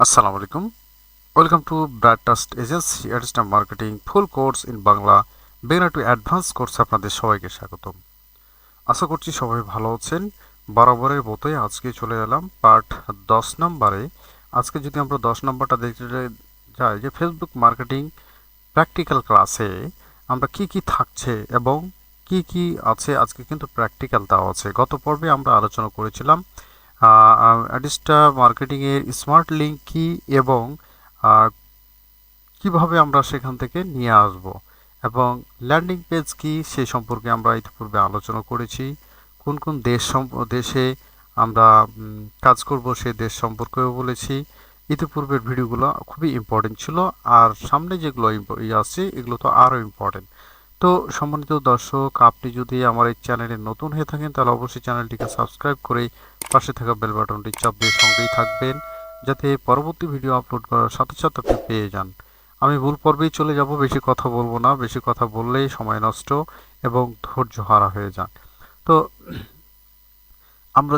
Assalamu alaikum. Welcome to Brad Trust Agency Additional Marketing Full Course in Bangla Beginner to Advanced course আপনাদের সবাইকে স্বাগতম। আশা করছি সবাই ভালো আছেন। বরাবরের মতোই আজকে চলে এলাম পার্ট 10 নম্বরে। আজকে যদি আমরা 10 নম্বরটা দেখতে যাই যে ফেসবুক মার্কেটিং প্র্যাকটিক্যাল ক্লাসে আমরা কি থাকছে এবং কি আছে আজকে কিন্তু প্র্যাকটিক্যাল দেওয়া আছে। গত পর্বে আমরা আলোচনা করেছিলাম অ্যাডিস্টা মার্কেটিংয়ের স্মার্ট লিঙ্ক কি এবং কিভাবে আমরা সেখান থেকে নিয়ে আসব এবং ল্যান্ডিং পেজ কি সে সম্পর্কে আমরা ইতিপূর্বে আলোচনা করেছি। কোন দেশে আমরা কাজ করব সে দেশ সম্পর্কেও বলেছি। ইতিপূর্বের ভিডিওগুলো খুবই ইম্পর্টেন্ট ছিল, আর সামনে যেগুলো আসছে এগুলো তো আরও ইম্পর্টেন্ট। তো সম্মানিত দর্শক, আপনি যদি আমার এই চ্যানেলে নতুন হয়ে থাকেন তাহলে অবশ্যই চ্যানেলটিকে সাবস্ক্রাইব করে পাশে থাকা বেল বাটনটি চাপ দিয়ে সঙ্গেই থাকবেন, যাতে পরবর্তী ভিডিও আপলোড করার সাথে সাথে আপনি পেয়ে যান। আমি মূল পর্বেই চলে যাব, বেশি কথা বলবো না, বেশি কথা বললেই সময় নষ্ট এবং ধৈর্য হারা হয়ে যান। তো আমরা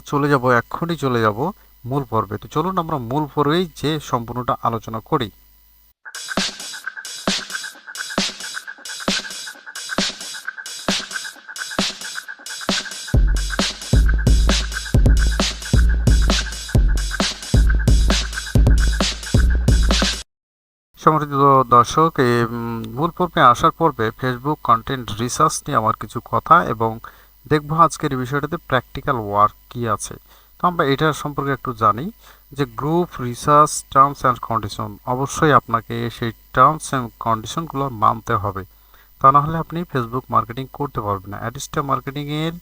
এক্ষুনি চলে যাব মূল পর্বে। তো চলুন আমরা মূল পর্বেই যে সম্পূর্ণটা আলোচনা করি। সম্মানিত দর্শক, এই মূল পর্বে আসার পূর্বে ফেসবুক কন্টেন্ট রিসার্চ নিয়ে আমার কিছু কথা এবং দেখবো আজকের এই বিষয়টাতে প্র্যাকটিক্যাল ওয়ার্ক কি আছে। তো আমরা এটার সম্পর্কে একটু জানি যে group research terms and condition, অবশ্যই আপনাকে সেই টার্মস অ্যান্ড কন্ডিশনগুলো মানতে হবে, তা না হলে আপনি ফেসবুক মার্কেটিং করতে পারবেন না। অ্যাডিস্টা মার্কেটিংয়ের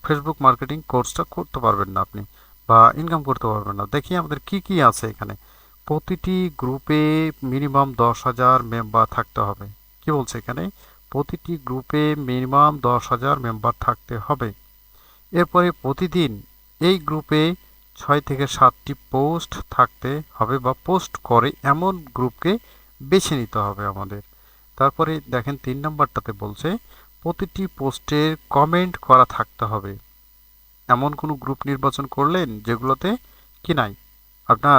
ফেসবুক মার্কেটিং কোর্সটা করতে পারবেন না আপনি, বা ইনকাম করতে পারবেন না। দেখি আমাদের কি আছে এখানে। প্রতিটি গ্রুপে মিনিমাম 10,000 মেম্বার থাকতে হবে। কি বলছে এখানে? প্রতিটি গ্রুপে মিনিমাম 10,000 মেম্বার থাকতে হবে। এরপরে প্রতিদিন এই গ্রুপে 6 থেকে 7টি পোস্ট থাকতে হবে, বা পোস্ট করে এমন গ্রুপকে বেছে নিতে হবে আমাদের। তারপরে দেখেন 3 নম্বরটাতে বলছে প্রতিটি পোস্টের কমেন্ট করা থাকতে হবে। এমন কোনো গ্রুপ নির্বাচন করলেন যেগুলোতে কি নাই, আপনার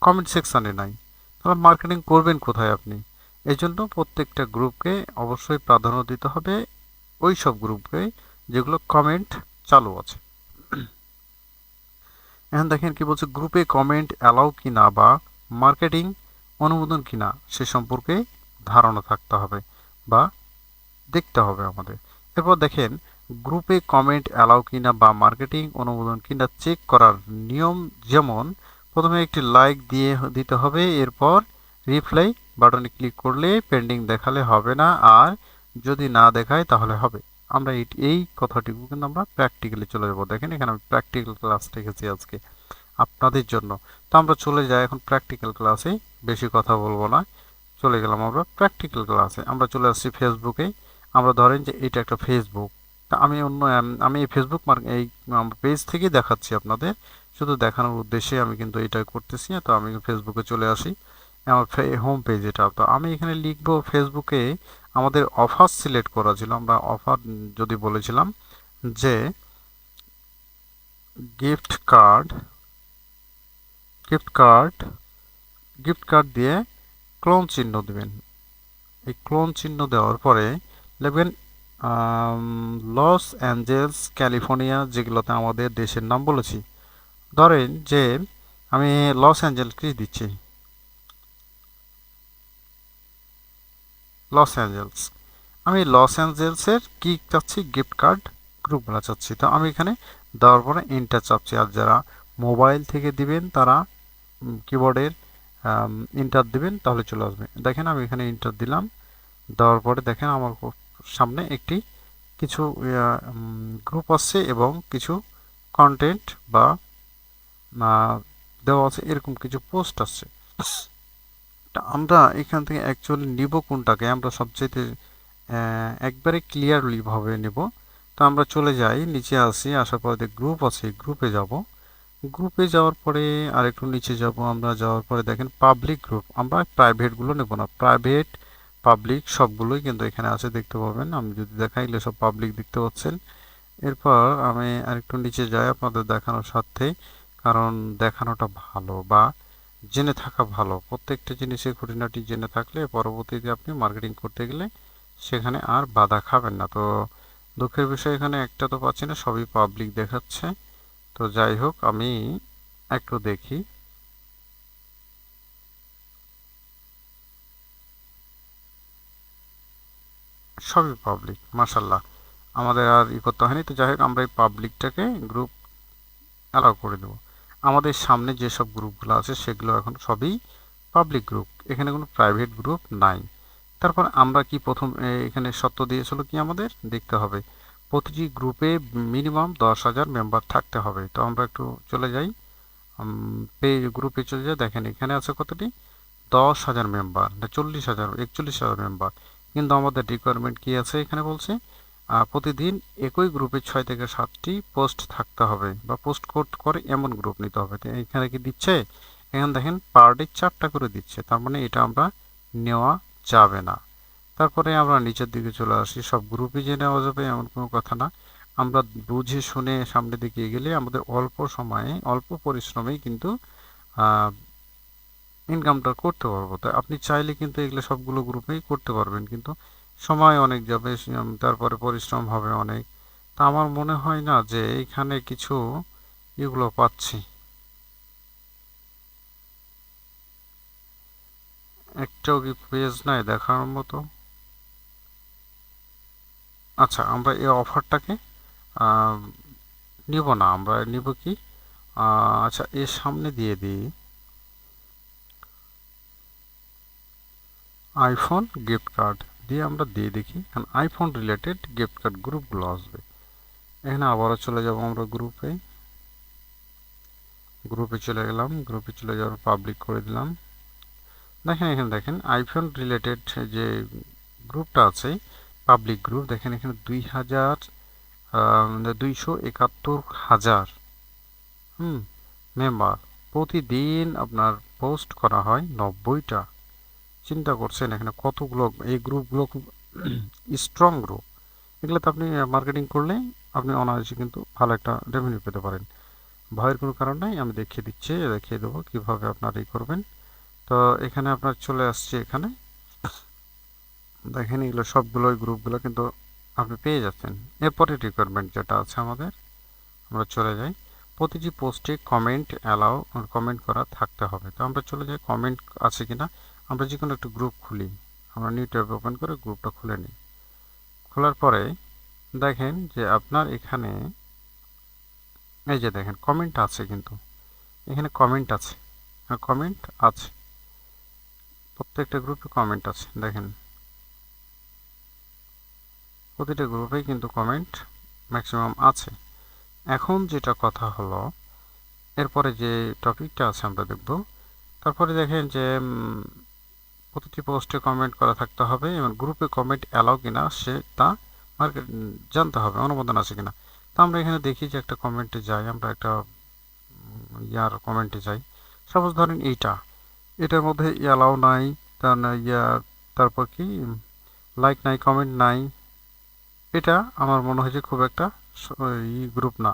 কমেন্ট সেকশানে নাই, তাহলে মার্কেটিং করবেন কোথায় আপনি? এই জন্য প্রত্যেকটা গ্রুপকে অবশ্যই প্রাধান্য দিতে হবে, ওই সব গ্রুপকে যেগুলো কমেন্ট চালু আছে। এখন দেখেন কি বলছে, গ্রুপে কমেন্ট অ্যালাউ কিনা বা মার্কেটিং অনুমোদন কিনা সে সম্পর্কে ধারণা থাকতে হবে বা দেখতে হবে আমাদের। এরপর দেখেন গ্রুপে কমেন্ট অ্যালাউ কিনা বা মার্কেটিং অনুমোদন কিনা চেক করার নিয়ম, যেমন প্রথমে একটি লাইক দিতে হবে, এরপর রিপ্লাই বাটনে ক্লিক করলে পেন্ডিং দেখালে হবে না, আর যদি না দেখায় তাহলে হবে। আমরা এই কথাটিও কিন্তু আমরা প্র্যাকটিক্যালি চলে যাবো। দেখেন এখানে আমি প্র্যাকটিক্যাল ক্লাস রেখেছি আজকে আপনাদের জন্য। তো আমরা চলে যাই এখন প্র্যাকটিক্যাল ক্লাসে, বেশি কথা বলবো না। চলে গেলাম আমরা প্র্যাকটিক্যাল ক্লাসে। আমরা চলে আসছি ফেসবুকে। আমরা ধরেন যে এটা একটা ফেসবুক, তা আমি এই ফেসবুক এই পেজ থেকেই দেখাচ্ছি আপনাদের, শুধু দেখানোর উদ্দেশ্যে আমি কিন্তু এটা করতেছি। তো আমি ফেসবুকে চলে আসি, আমার হোম পেজ এটা। তো আমি এখানে লিখবো ফেসবুকে আমাদের অফার সিলেক্ট করা ছিল, আমরা অফার যদি বলেছিলাম যে gift card gift card gift card দিয়ে ক্লোন চিহ্ন দেবেন। এই ক্লোন চিহ্ন দেওয়ার পরে লিখবেন লস অ্যাঞ্জেলস ক্যালিফোর্নিয়া, যেগুলোতে আমাদের দেশের নাম বলেছি। ধরেন যে আমি লস অ্যাঞ্জেলসকে দিচ্ছি, লস অ্যাঞ্জেলস। আমি লস অ্যাঞ্জেলসের কি চাচ্ছি, গিফট কার্ড গ্রুপগুলো চাচ্ছি। তো আমি এখানে দেওয়ার পরে এন্টার চাচ্ছি, আর যারা মোবাইল থেকে দিবেন তারা কিবোর্ডের এন্টার দিবেন, তাহলে চলে আসবে। দেখেন আমি এখানে এন্টার দিলাম, দেওয়ার পরে দেখেন আমার সামনে একটি কিছু গ্রুপ আসছে এবং কিছু কন্টেন্ট বা দেওয়া আছে, এরকম কিছু পোস্ট আসছে। আমরা এখান থেকে অ্যাকচুয়ালি নিব কোনটাকে, আমরা সবচেয়ে একবারে ক্লিয়ারলি ভাবে নেব। তো আমরা চলে যাই, নিচে আসি, আসার পরে গ্রুপ আছে, গ্রুপে যাব। গ্রুপে যাওয়ার পরে আরেকটু নিচে যাব, আমরা যাওয়ার পরে দেখেন পাবলিক গ্রুপ। আমরা প্রাইভেটগুলো নেব না, প্রাইভেট পাবলিক সবগুলোই কিন্তু এখানে আছে, দেখতে পাবেন। আমি যদি দেখাইলে সব পাবলিক দেখতে পাচ্ছেন। এরপর আমি আরেকটু নিচে যাই আপনাদের দেখানোর সাথে, কারণ দেখানোটা ভালো, বা জেনে থাকা ভালো। প্রত্যেকটা জিনিসের খুঁটিনাটি জেনে থাকলে পরবর্তীতে আপনি মার্কেটিং করতে গেলে সেখানে আর বাধা খাবেন না। তো দুঃখের বিষয় এখানে একটা তো পাচ্ছি না, সবই পাবলিক দেখাচ্ছে। তো যাই হোক, আমি একটু দেখি। সবই পাবলিক, মাশাল্লাহ। আমাদের আর করতে হয়নি। তো যাই হোক, আমরা এই পাবলিকটাকে গ্রুপ অ্যালাউ করে দেবো। আমাদের সামনে যেসব গ্রুপগুলো আছে সেগুলো এখন সবই পাবলিক গ্রুপ, এখানে কোনো প্রাইভেট গ্রুপ নাই। তারপর আমরা কি প্রথম এখানে শর্ত দিয়েছিল কি আমাদের দেখতে হবে, প্রতিটি গ্রুপে মিনিমাম 10,000 মেম্বার থাকতে হবে। তো আমরা একটু চলে যাই, গ্রুপে চলে যাই। দেখেন এখানে আছে কতটি, 10,000 মেম্বার না 40,000, 41,000 মেম্বার। কিন্তু আমাদের রিকোয়ারমেন্ট কি আছে এখানে বলছে, প্রতিদিন একই গ্রুপে 6 থেকে 7টি পোস্ট থাকতে হবে বা পোস্ট করে এমন গ্রুপ নিতে হবে। তো এখানে কি দিচ্ছে, এখানে দেখেন পার ডে 4টা করে দিচ্ছে, তার মানে এটা আমরা নেওয়া যাবে না। তারপরে আমরা নিচের দিকে চলে আসি, সব গ্রুপই যে নেওয়া যাবে এমন কোনো কথা না। আমরা বুঝে শুনে সামনের দিকে এগেলে আমাদের অল্প সময়ে অল্প পরিশ্রমেই কিন্তু ইনকামটা করতে পারবো। তাই আপনি চাইলে কিন্তু এগুলো সবগুলো গ্রুপেই করতে পারবেন, কিন্তু সময় অনেক যাবে, তারপরে পরিশ্রম হবে অনেক। তা আমার মনে হয় না যে এইখানে কিছু এগুলো পাচ্ছি। একটাও কি পেজ নাই দেখার মতো? আচ্ছা, আমরা এই অফারটাকে নিব না, আমরা নিব কি, আচ্ছা এর সামনে দিয়ে দিই আইফোন গিফট কার্ড দিয়ে আমরা দিয়ে দেখি, কারণ আইফোন রিলেটেড গিফট কার্ড গ্রুপগুলো আসবে। এখানে আবারও চলে যাব আমরা গ্রুপে, গ্রুপে চলে গেলাম, গ্রুপে চলে যাওয়ার পাবলিক করে দিলাম। দেখেন এখানে দেখেন আইফোন রিলেটেড যে গ্রুপটা আছে পাবলিক গ্রুপ, দেখেন এখানে 271,000 মেম্বার। প্রতিদিন আপনার পোস্ট করা হয় 90টা। চিন্তা করছেন এখানে কতগুলো, এই গ্রুপগুলো খুব স্ট্রং গ্রুপ। এগুলোতে আপনি মার্কেটিং করলে আপনি অনায়াসে কিন্তু ভালো একটা রেভিনিউ পেতে পারেন। ভয়ের কোনো কারণ নাই, আমি দেখিয়ে দিচ্ছি, দেখিয়ে দেবো কীভাবে আপনারা এই করবেন। তো এখানে আপনার চলে আসছে, এখানে দেখেন এগুলো সবগুলো গ্রুপগুলো কিন্তু আপনি পেয়ে যাচ্ছেন। এরপরে রিকোয়ারমেন্ট যেটা আছে আমাদের, আমরা চলে যাই, প্রতিটি পোস্টে কমেন্ট অ্যালাউ, কমেন্ট করা থাকতে হবে। তো আমরা চলে যাই কমেন্ট আছে কিনা, আমরা যে কোনো একটা গ্রুপ খুলি, আমরা নিউ ট্যাব ওপেন করে গ্রুপটা খুলে নিই। খোলার পরে দেখেন যে আপনার এখানে এই যে দেখেন কমেন্ট আছে, কিন্তু এখানে কমেন্ট আছে, কমেন্ট আছে, প্রত্যেকটা গ্রুপে কমেন্ট আছে। দেখেন প্রতিটা গ্রুপেই কিন্তু কমেন্ট ম্যাক্সিমাম আছে। এখন যেটা কথা হলো, এরপরে যে টপিকটা আছে আমরা দেখব। তারপরে দেখেন যে প্রতিটি পোস্টে কমেন্ট করা থাকতে হবে এবং গ্রুপে কমেন্ট অ্যালাউ কিনা সে তা মার্কেট জানতে হবে, অনুমোদন আছে কিনা। তো আমরা এখানে দেখি যে একটা কমেন্টে যাই, আমরা একটা ইয়ার কমেন্টে যাই। সাপোজ ধরেন এটার মধ্যে অ্যালাউ নাই, তার তারপর কি লাইক নাই, কমেন্ট নাই। এটা আমার মনে হয় যে খুব একটা গ্রুপ না,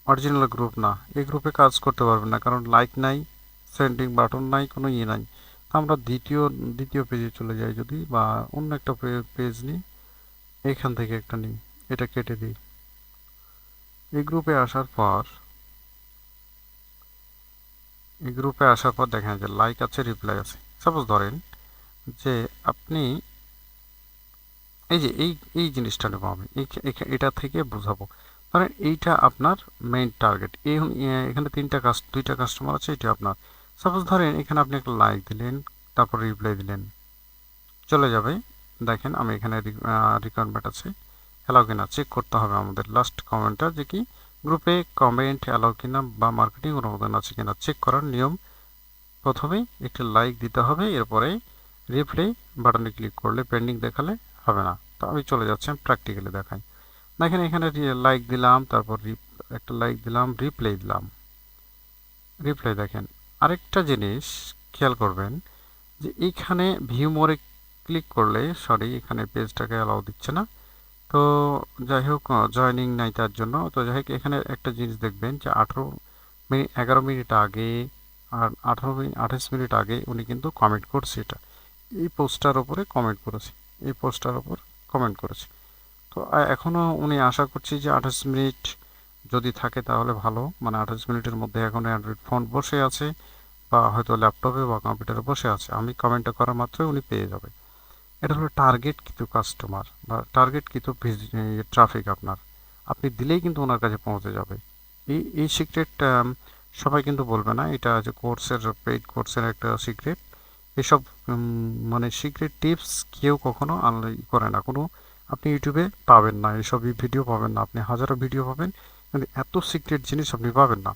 অরিজিনাল গ্রুপ না। এই গ্রুপে কাজ করতে পারবেন না, কারণ লাইক নাই, সেন্ডিং বাটন নাই, কোনো নাই। তো আমরা দ্বিতীয় পেজে চলে যাই যদি, বা অন্য একটা পেজ নিই, এখান থেকে একটা নিই, এটা কেটে দিই। এই গ্রুপে আসার পর দেখেন যে লাইক আছে, রিপ্লাই আছে। সাপোজ ধরেন যে আপনি এই যে এই জিনিসটা নেবো আমি, এটা থেকে বোঝাবো। ধরেন এইটা আপনার মেইন টার্গেট, এখানে দুইটা কাস্টমার আছে, এটা আপনার। সাপোজ ধরেন এখানে আপনি একটা লাইক দিলেন, তারপর রিপ্লাই দিলেন, চলে যাবে। দেখেন আমি এখানে রিকোয়ারমেন্ট আছে, অ্যালাউ কিনা চেক করতে হবে আমাদের। লাস্ট কমেন্টটা যে কি, গ্রুপে কমেন্ট অ্যালাউ কিনা বা মার্কেটিং অনুমোদন আছে কিনা চেক করার নিয়ম, প্রথমেই একটি লাইক দিতে হবে, এরপরে রিপ্লাই বাটনে ক্লিক করলে পেন্ডিং দেখালে হবে না। তো আমি চলে যাচ্ছি, আমি প্র্যাকটিক্যালি দেখাই। দেখেন এখানে লাইক দিলাম, তারপর একটা লাইক দিলাম, রিপ্লাই দেখেন। আরেকটা জিনিস খেয়াল করবেন যে এইখানে ভিউ মোরে ক্লিক করলে, সরি এখানে পেজটাকে অ্যালাউ দিচ্ছে না। তো যাই হোক, জয়নিং নাই তার জন্য। তো যাই হোক, এখানে একটা জিনিস দেখবেন যে 11 মিনিট আগে আর 28 মিনিট আগে উনি কিন্তু কমেন্ট করছে, এটা এই পোস্টটার ওপরে কমেন্ট করেছে, এই পোস্টটার ওপর কমেন্ট করেছে। তো এখনও উনি আশা করছি যে 28 মিনিট যদি থাকে তাহলে ভালো, মানে 28 মিনিটের মধ্যে এখন অ্যান্ড্রয়েড ফোন বসে আছে বা হয়তো ল্যাপটপে বা কম্পিউটারে বসে আছে, আমি কমেন্টটা করা মাত্রই উনি পেয়ে যাবে। এটা হলো টার্গেট কিছু কাস্টমার বা টার্গেট কিছু ট্রাফিক আপনার, আপনি দিলেই কিন্তু ওনার কাছে পৌঁছে যাবে। এই সিক্রেট সবাই কিন্তু বলবে না, এটা যে কোর্সের পেইড কোর্সের একটা সিক্রেট। এসব মানে সিক্রেট টিপস কেউ কখনো করে না, কোনো আপনি ইউটিউবে পাবেন না, এসব ভিডিও পাবেন না, আপনি হাজারো ভিডিও পাবেন কিন্তু এত সিক্রেট জিনিস আপনি পাবেন না।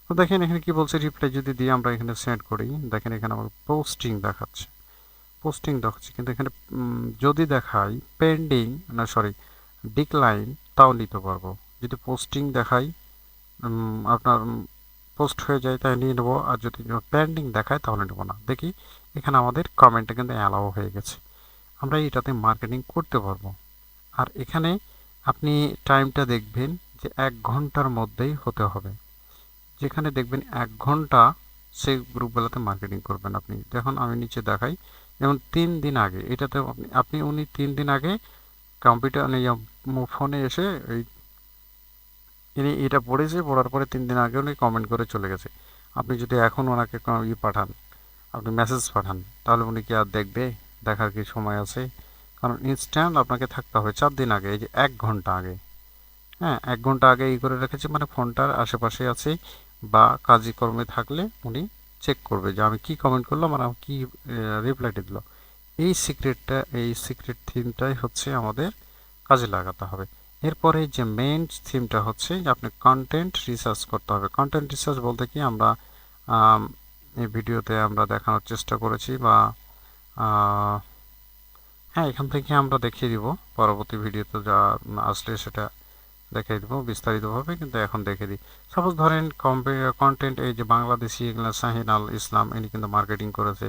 তো দেখেন এখানে কি বলছে, রিপ্লাই যদি দিয়ে আমরা এখানে সেন্ড করি, দেখেন এখানে আমার পোস্টিং দেখাচ্ছে, পোস্টিং দেখাচ্ছে, কিন্তু এখানে যদি দেখাই পেন্ডিং, না সরি ডিক্লাইন, তাও নিতে পারবো। যদি পোস্টিং দেখাই আপনার পোস্ট হয়ে যায় তাই নিয়ে নেবো, আর যদি পেন্ডিং দেখায় তাহলে নেবো না। দেখি এখানে আমাদের কমেন্টটা কিন্তু অ্যালাও হয়ে গেছে, আমরা এটাতে মার্কেটিং করতে পারবো। আর এখানে আপনি টাইমটা দেখবেন যে 1 ঘন্টার মধ্যেই হতে হবে, যেখানে দেখবেন 1 ঘন্টা সেই গ্রুপগুলোতে মার্কেটিং করবেন আপনি। দেখুন আমি নিচে দেখাই, যেমন 3 দিন আগে এটাতে উনি 3 দিন আগে কম্পিউটার ফোনে এসে ইনি এটা পড়েছে, পড়ার পরে 3 দিন আগে উনি কমেন্ট করে চলে গেছে। আপনি যদি এখন ওনাকে পাঠান, আপনি মেসেজ পাঠান, তাহলে উনি কি আর দেখবে? দেখার কি সময় আছে? কারণ ইনস্ট্যান্ট আপনাকে থাকতে হবে 4 দিন আগে, এই যে 1 ঘন্টা আগে। হ্যাঁ, 1 ঘন্টা আগে করে রেখেছি, মানে ফোনটার আশেপাশে আছে বা কাজে কর্মে থাকলে উনি চেক করবে যে আমি কি কমেন্ট করলাম আর আমি কি রিপ্লাইটা দিল। এই সিক্রেট থিমটাই হচ্ছে আমাদের কাজে লাগাতে হবে। এরপরে যে মেইন থিমটা হচ্ছে যে আপনি কন্টেন্ট রিসার্চ করতে হবে। কন্টেন্ট রিসার্চ বলতে কি আমরা এই ভিডিওতে আমরা দেখানোর চেষ্টা করেছি বা হ্যাঁ এখান থেকে আমরা দেখিয়ে দিব, পরবর্তী ভিডিওতে যা আসলে সেটা দেখিয়ে দিব বিস্তারিতভাবে, কিন্তু এখন দেখে দিই। সাপোজ ধরেন কন্টেন্ট, এই যে বাংলাদেশি এগুলো শাহিন আল ইসলাম ইনি কিন্তু মার্কেটিং করেছে।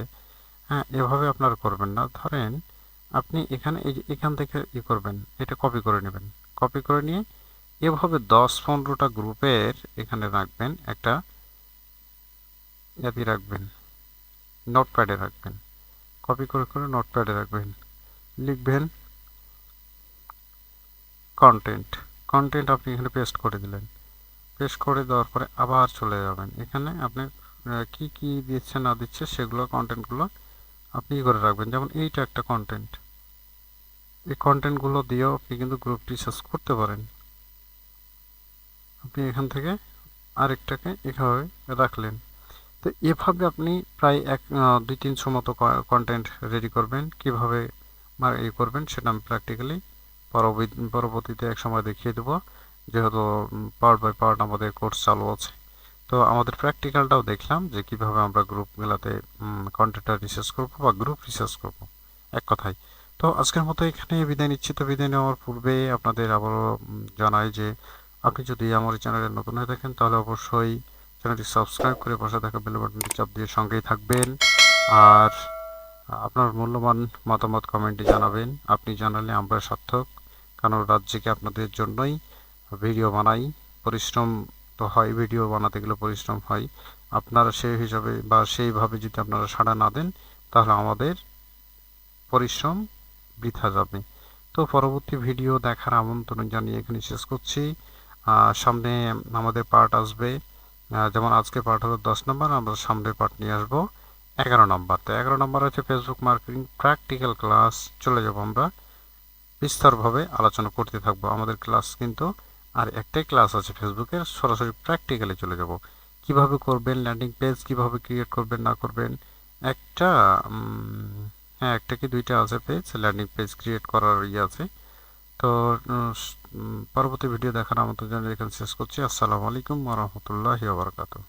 হ্যাঁ, এভাবে আপনারা করবেন না। ধরেন আপনি এখানে এই যে এখান থেকে করবেন, এটা কপি করে নেবেন, কপি করে নিয়ে এভাবে 10-15টা গ্রুপের এখানে রাখবেন, একটা ইয়াদি রাখবেন, নোটপ্যাডে রাখবেন, কপি করে করে নোটপ্যাডে রাখবেন, লিখবেন কন্টেন্ট। কন্টেন্ট আপনি এখানে পেস্ট করে দিলেন, পেস্ট করে দেওয়ার পরে আবার চলে যাবেন এখানে, আপনি কি কি দিচ্ছে না দিচ্ছে সেগুলো কন্টেন্টগুলো আপনি করে রাখবেন। যেমন এইটা একটা কন্টেন্ট, এই কন্টেন্টগুলো দিয়েও আপনি কিন্তু গ্রুপ রিসার্চ করতে পারেন। আপনি এখান থেকে আরেকটাকে এভাবে রাখলেন। তো এভাবে আপনি প্রায় 2-300 মতো কন্টেন্ট রেডি করবেন। কিভাবে করবেন সেটা আমি প্র্যাকটিক্যালি পরবর্তীতে এক সময় দেখিয়ে দেবো, যেহেতু পার্ট বাই পার্ট আমাদের কোর্স চালু আছে। তো আমাদের প্র্যাকটিক্যালটাও দেখলাম যে কিভাবে আমরা গ্রুপগুলোতে কন্টেন্টটা রিসার্চ করব বা গ্রুপ রিসার্চ করব, এক কথায়। তো আজকের মতো এখানে বিদায় নিচ্ছি। তো বিদায় নেওয়ার পূর্বে আপনাদের আবারও জানাই যে আপনি যদি আমার চ্যানেলে নতুন হয়ে থাকেন তাহলে অবশ্যই চ্যানেলটি সাবস্ক্রাইব করে পাশে থাকা বেল বাটনটি চাপ দিয়ে সঙ্গেই থাকবেন। আর আপনার মূল্যবান মতামত কমেন্টে জানাবেন, আপনি জানালে আমরা সার্থক, কারণ রাত জেগে আপনাদের জন্যই ভিডিও বানাই। পরিশ্রম তো হয়, ভিডিও বানাতে গেলে পরিশ্রম হয়। আপনারা সেই হিসাবে বা সেইভাবে যদি আপনারা সাড়া না দেন তাহলে আমাদের পরিশ্রম বৃথা যাবে। তো পরবর্তী ভিডিও দেখার আমন্ত্রণ জানিয়ে এখানে শেষ করছি। সামনে আমাদের পার্ট আসবে, যেমন আজকে পার্ট হলো 10 নম্বর, আমরা সামনের পার্ট নিয়ে আসবো 11 নম্বর। তো 11 নম্বর হচ্ছে ফেসবুক মার্কেটিং প্র্যাকটিক্যাল ক্লাস, চলে যাব আমরা বিস্তারভাবে আলোচনা করতে থাকবো আমাদের ক্লাস কিন্তু। আর একটাই ক্লাস আছে ফেসবুকের, সরাসরি প্র্যাকটিক্যালে চলে যাব, কিভাবে করবেন ল্যান্ডিং পেজ, কিভাবে ক্রিয়েট করবেন না করবেন। একটা হ্যাঁ, একটা কি দুইটা আছে পেজ, ল্যান্ডিং পেজ ক্রিয়েট করার ইয়ে আছে। তো পরবর্তী ভিডিও দেখার আমন্ত্রণ জানিয়ে এখানে শেষ করছি। আসসালামু আলাইকুম ওয়া রাহমাতুল্লাহি ওয়া বারাকাতুহু।